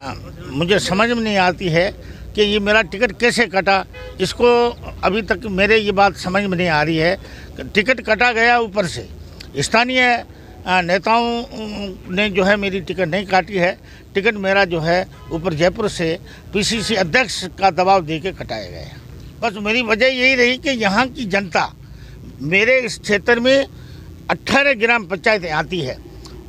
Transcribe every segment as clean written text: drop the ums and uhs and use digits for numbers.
मुझे समझ में नहीं आती है कि ये मेरा टिकट कैसे कटा। इसको अभी तक मेरे ये बात समझ में नहीं आ रही है। टिकट कटा गया ऊपर से, स्थानीय नेताओं ने जो है मेरी टिकट नहीं काटी है। टिकट मेरा जो है ऊपर जयपुर से पीसीसी अध्यक्ष का दबाव दे के कटाया गया। बस मेरी वजह यही रही कि यहाँ की जनता, मेरे इस क्षेत्र में 18 ग्राम पंचायतें आती है,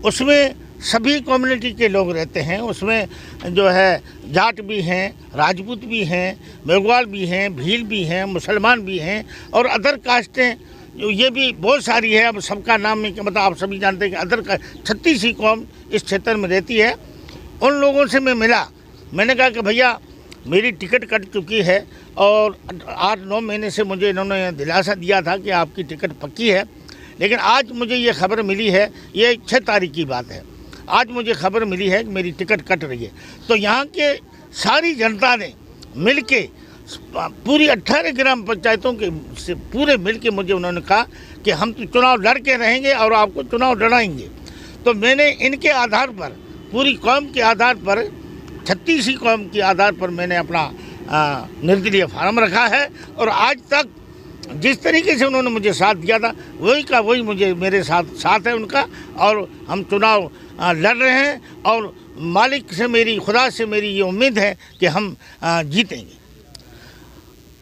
उसमें सभी कम्युनिटी के लोग रहते हैं। उसमें जो है जाट भी हैं, राजपूत भी हैं, मेघवाल भी हैं, भील भी हैं, मुसलमान भी हैं और अदर कास्टें ये भी बहुत सारी है। अब सबका नाम में क्या मतलब, आप सभी जानते हैं कि अदर का 36 ही कौम इस क्षेत्र में रहती है। उन लोगों से मैं मिला, मैंने कहा कि भैया मेरी टिकट कट चुकी है और 8-9 महीने से मुझे इन्होंने दिलासा दिया था कि आपकी टिकट पक्की है, लेकिन आज मुझे ये खबर मिली है, ये 6 तारीख की बात है, आज मुझे खबर मिली है कि मेरी टिकट कट रही है। तो यहाँ के सारी जनता ने मिल के पूरी 18 ग्राम पंचायतों के से पूरे मिल के मुझे उन्होंने कहा कि हम तो चुनाव लड़ के रहेंगे और आपको चुनाव लड़ाएंगे। तो मैंने इनके आधार पर, पूरी कौम के आधार पर, 36 कौम के आधार पर मैंने अपना निर्दलीय फार्म रखा है और आज तक जिस तरीके से उन्होंने मुझे साथ दिया था वही का वही मुझे मेरे साथ है उनका। और हम चुनाव लड़ रहे हैं और मालिक से मेरी, खुदा से मेरी ये उम्मीद है कि हम जीतेंगे।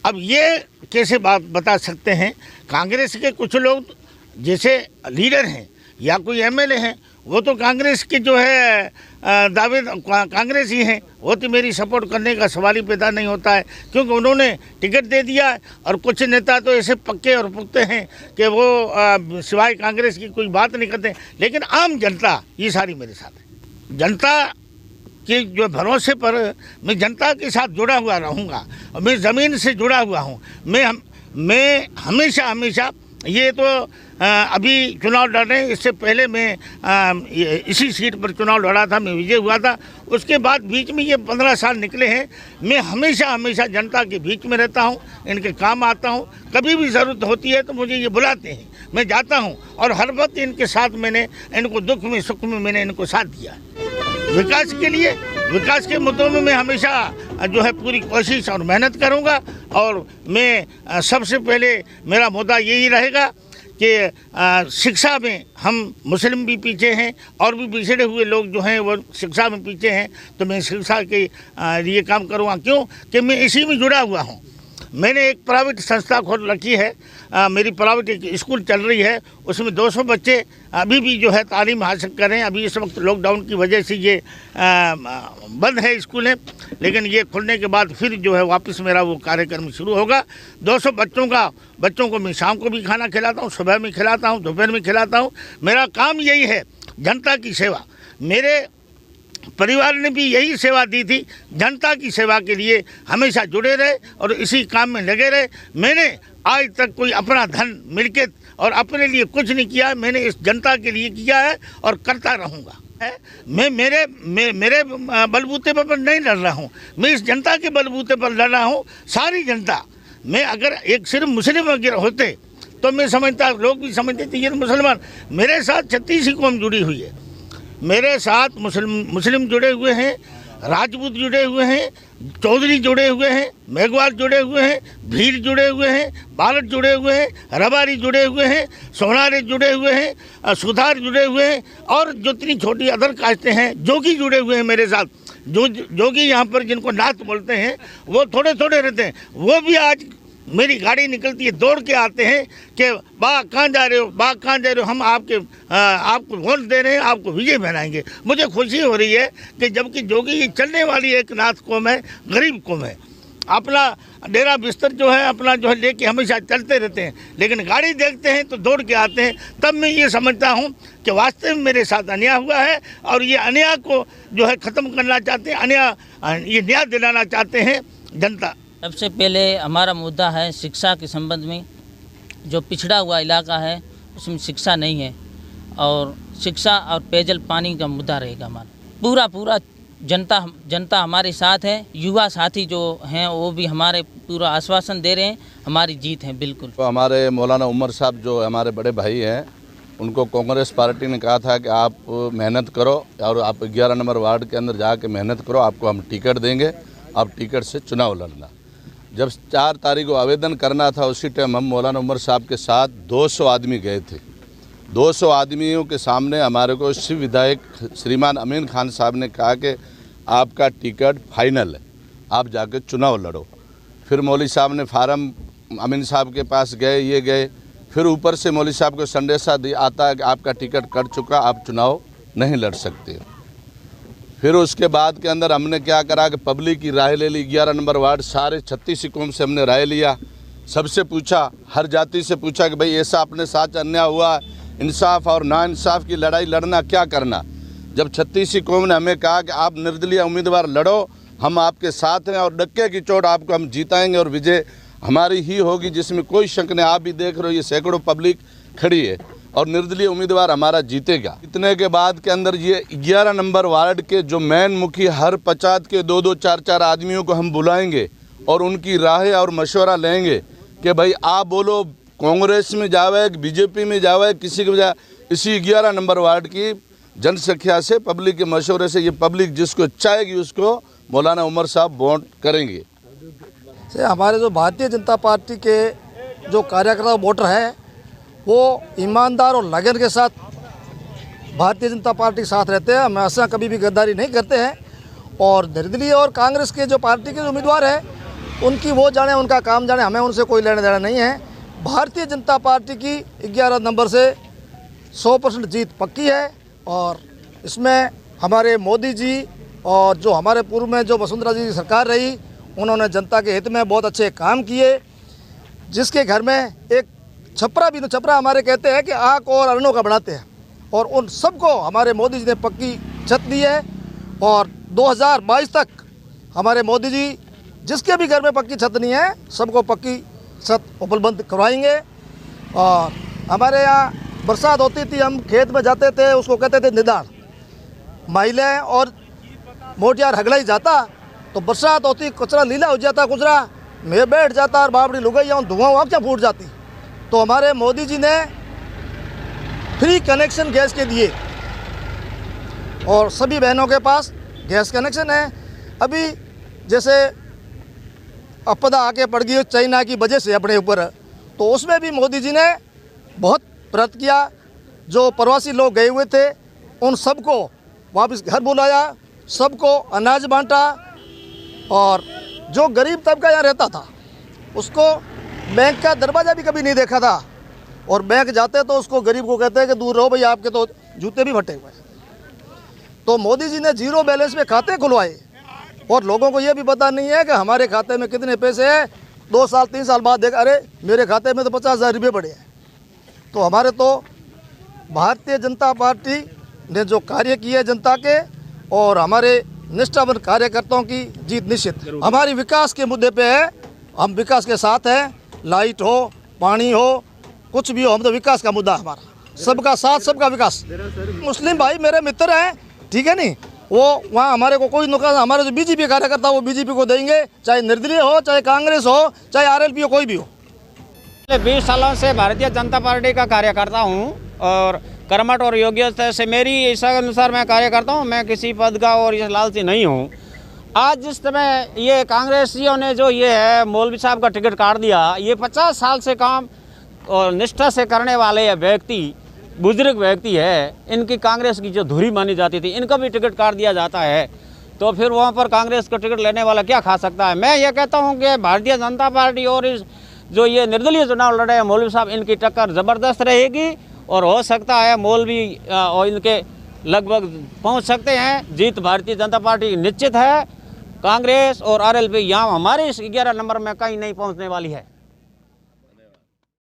अब ये कैसे बात बता सकते हैं, कांग्रेस के कुछ लोग जैसे लीडर हैं या कोई एमएलए हैं, वो तो कांग्रेस के जो है दावे कांग्रेस ही हैं, वो तो मेरी सपोर्ट करने का सवाल ही पैदा नहीं होता है, क्योंकि उन्होंने टिकट दे दिया है। और कुछ नेता तो ऐसे पक्के और पुख्ते हैं कि वो सिवाय कांग्रेस की कोई बात नहीं करते। लेकिन आम जनता ये सारी मेरे साथ है। जनता के जो भरोसे पर मैं जनता के साथ जुड़ा हुआ रहूँगा और मैं ज़मीन से जुड़ा हुआ हूँ। मैं हमेशा ये तो अभी चुनाव लड़ रहे हैं, इससे पहले मैं इसी सीट पर चुनाव लड़ा था, मैं विजय हुआ था। उसके बाद बीच में ये 15 साल निकले हैं, मैं हमेशा जनता के बीच में रहता हूँ, इनके काम आता हूँ। कभी भी ज़रूरत होती है तो मुझे ये बुलाते हैं, मैं जाता हूँ और हर वक्त इनके साथ मैंने इनको दुख में सुख में मैंने इनको साथ दिया। विकास के लिए, विकास के मुद्दों में मैं हमेशा जो है पूरी कोशिश और मेहनत करूँगा। और मैं सबसे पहले मेरा मुद्दा यही रहेगा कि शिक्षा में हम मुस्लिम भी पीछे हैं और भी पिछड़े हुए लोग जो हैं वो शिक्षा में पीछे हैं, तो मैं शिक्षा के लिए काम करूँगा। क्यों कि मैं इसी में जुड़ा हुआ हूँ। मैंने एक प्राइवेट संस्था खोल रखी है, मेरी प्राइवेट एक स्कूल चल रही है, उसमें 200 बच्चे अभी भी जो है तालीम हासिल कर रहे हैं। अभी इस वक्त लॉकडाउन की वजह से ये बंद है स्कूलें, लेकिन ये खुलने के बाद फिर जो है वापस मेरा वो कार्यक्रम शुरू होगा। 200 बच्चों को मैं शाम को भी खाना खिलाता हूँ, सुबह में खिलाता हूँ, दोपहर में खिलाता हूँ। मेरा काम यही है, जनता की सेवा। मेरे परिवार ने भी यही सेवा दी थी, जनता की सेवा के लिए हमेशा जुड़े रहे और इसी काम में लगे रहे। मैंने आज तक कोई अपना धन, मिलकियत और अपने लिए कुछ नहीं किया, मैंने इस जनता के लिए किया है और करता रहूँगा। मैं मेरे बलबूते पर नहीं लड़ रहा हूँ, मैं इस जनता के बलबूते पर लड़ रहा हूँ। सारी जनता, मैं अगर एक सिर्फ मुस्लिम अगर होते तो मैं समझता, लोग भी समझते थे ये मुसलमान। मेरे साथ 36 कौम जुड़ी हुई है, मेरे साथ मुस्लिम जुड़े हुए हैं, राजपूत जुड़े हुए हैं, चौधरी जुड़े हुए हैं, मेघवाल जुड़े हुए हैं, भील जुड़े हुए हैं, बालट जुड़े हुए हैं, रबारी जुड़े हुए हैं, सोनारे जुड़े हुए हैं, सुधार जुड़े हुए हैं और जितनी छोटी अदर कास्टें हैं, जोगी जुड़े हुए हैं मेरे साथ। जोगी यहाँ पर जिनको नाथ बोलते हैं वो थोड़े रहते हैं, वो भी आज मेरी गाड़ी निकलती है दौड़ के आते हैं कि बा कहाँ जा रहे हो, बा कहाँ जा रहे हो, हम आपको वोट दे रहे हैं, आपको विजय बनाएंगे। मुझे खुशी हो रही है कि जबकि जोगी चलने वाली एक नाथ कौम है, गरीब कौम है, अपना डेरा बिस्तर जो है अपना जो है लेके हमेशा चलते रहते हैं, लेकिन गाड़ी देखते हैं तो दौड़ के आते हैं। तब मैं ये समझता हूँ कि वास्तव में मेरे साथ अन्याय हुआ है और ये अन्याय को जो है ख़त्म करना चाहते हैं, ये न्याय दिलाना चाहते हैं जनता। सबसे पहले हमारा मुद्दा है शिक्षा के संबंध में। जो पिछड़ा हुआ इलाका है उसमें शिक्षा नहीं है और शिक्षा और पेयजल पानी का मुद्दा रहेगा हमारा। पूरा जनता हमारे साथ है। युवा साथी जो हैं वो भी हमारे पूरा आश्वासन दे रहे हैं, हमारी जीत है बिल्कुल। तो हमारे मौलाना उमर साहब जो हमारे बड़े भाई हैं, उनको कांग्रेस पार्टी ने कहा था कि आप मेहनत करो और आप 11 नंबर वार्ड के अंदर जाके मेहनत करो, आपको हम टिकट देंगे, आप टिकट से चुनाव लड़ना। जब 4 तारीख को आवेदन करना था, उसी टाइम हम मौलाना उमर साहब के साथ 200 आदमी गए थे। 200 आदमियों के सामने हमारे को शिव विधायक श्रीमान अमीन खान साहब ने कहा कि आपका टिकट फाइनल है, आप जाकर चुनाव लड़ो। फिर मौली साहब ने फार्म अमीन साहब के पास गए, ये गए, फिर ऊपर से मौली साहब को संदेशा आता है कि आपका टिकट कट चुका, आप चुनाव नहीं लड़ सकते। फिर उसके बाद के अंदर हमने क्या करा कि पब्लिक की राय ले ली। 11 नंबर वार्ड सारे 36 कौम से हमने राय लिया, सबसे पूछा, हर जाति से पूछा कि भाई ऐसा अपने साथ अन्याय हुआ, इंसाफ और नाइंसाफ की लड़ाई लड़ना क्या करना। जब 36 कौम ने हमें कहा कि आप निर्दलीय उम्मीदवार लड़ो, हम आपके साथ हैं और डक्के की चोट आपको हम जीताएंगे और विजय हमारी ही होगी, जिसमें कोई शक नहीं। आप भी देख रहे हो, ये सैकड़ों पब्लिक खड़ी है और निर्दलीय उम्मीदवार हमारा जीतेगा। इतने के बाद के अंदर ये 11 नंबर वार्ड के जो मेन मुखी हर 50 के 2-2, 4-4 आदमियों को हम बुलाएंगे और उनकी राय और मशवरा लेंगे कि भाई आप बोलो कांग्रेस में जावे, बीजेपी में जावे, किसी के इसी 11 नंबर वार्ड की जनसंख्या से, पब्लिक के मशवरे से, ये पब्लिक जिसको चाहेगी उसको मौलाना उमर साहब वोट करेंगे। हमारे जो भारतीय जनता पार्टी के जो कार्यकर्ता वोटर हैं, वो ईमानदार और लगन के साथ भारतीय जनता पार्टी के साथ रहते हैं। हम ऐसा कभी भी गद्दारी नहीं करते हैं। और निर्दलीय और कांग्रेस के जो पार्टी के उम्मीदवार हैं, उनकी वो जाने, उनका काम जाने, हमें उनसे कोई लेना देना नहीं है। भारतीय जनता पार्टी की 11 नंबर से 100% जीत पक्की है। और इसमें हमारे मोदी जी और जो हमारे पूर्व में जो वसुंधरा जी की सरकार रही, उन्होंने जनता के हित में बहुत अच्छे काम किए। जिसके घर में एक छपरा हमारे कहते हैं कि आँख और अरणों का बनाते हैं, और उन सबको हमारे मोदी जी ने पक्की छत दी है। और 2022 तक हमारे मोदी जी जिसके भी घर में पक्की छत नहीं है, सबको पक्की छत उपलब्ध करवाएंगे। और हमारे यहाँ बरसात होती थी, हम खेत में जाते थे, उसको कहते थे निदान। महिलाएं और मोटियार हगड़ा ही जाता, तो बरसात होती, कचरा लीला हो जाता, कचरा में बैठ जाता और बाबड़ी लुगाइयाँ धुआं वहाँ क्या फूट जाती। तो हमारे मोदी जी ने फ्री कनेक्शन गैस के दिए और सभी बहनों के पास गैस कनेक्शन है। अभी जैसे आपदा आके पड़ गई चाइना की वजह से अपने ऊपर, तो उसमें भी मोदी जी ने बहुत प्रयत्न किया। जो प्रवासी लोग गए हुए थे, उन सबको वापस घर बुलाया, सबको अनाज बांटा। और जो गरीब तबका यहाँ रहता था, उसको बैंक का दरवाज़ा भी कभी नहीं देखा था, और बैंक जाते तो उसको गरीब को कहते हैं कि दूर रहो भाई, आपके तो जूते भी फटे हुए हैं। तो मोदी जी ने 0 बैलेंस में खाते खुलवाए, और लोगों को ये भी पता नहीं है कि हमारे खाते में कितने पैसे हैं। 2 साल 3 साल बाद देखा, अरे मेरे खाते में तो 50,000 रुपये पड़े हैं। तो हमारे तो भारतीय जनता पार्टी ने जो कार्य किए जनता के, और हमारे निष्ठावान कार्यकर्ताओं की जीत निश्चित। हमारी विकास के मुद्दे पे है, हम विकास के साथ हैं। लाइट हो, पानी हो, कुछ भी हो, हम तो विकास का मुद्दा हमारा, सबका साथ सबका विकास। मुस्लिम भाई मेरे मित्र हैं, ठीक है नहीं, वो वहाँ हमारे को कोई नुकसान, हमारे जो बीजेपी कार्यकर्ता वो बीजेपी को देंगे, चाहे निर्दलीय हो, चाहे कांग्रेस हो, चाहे आरएलपी हो, कोई भी हो। 20 सालों से भारतीय जनता पार्टी का कार्यकर्ता हूँ और कर्मठ और योग्यता से मेरी इच्छा के अनुसार मैं कार्य करता हूँ। मैं किसी पद का और ये लालची नहीं हूँ। आज जिस समय ये कांग्रेसियों ने जो ये है मौलवी साहब का टिकट काट दिया, ये 50 साल से काम और निष्ठा से करने वाले व्यक्ति, बुजुर्ग व्यक्ति है, इनकी कांग्रेस की जो धुरी मानी जाती थी, इनका भी टिकट काट दिया जाता है, तो फिर वहाँ पर कांग्रेस का टिकट लेने वाला क्या खा सकता है। मैं ये कहता हूँ कि भारतीय जनता पार्टी और इस जो ये निर्दलीय चुनाव लड़े हैं मौलवी साहब, इनकी टक्कर ज़बरदस्त रहेगी और हो सकता है मौलवी और इनके लगभग पहुंच सकते हैं। जीत भारतीय जनता पार्टी की निश्चित है। कांग्रेस और आरएलपी यहाँ हमारे इस 11 नंबर में कहीं नहीं पहुंचने वाली है।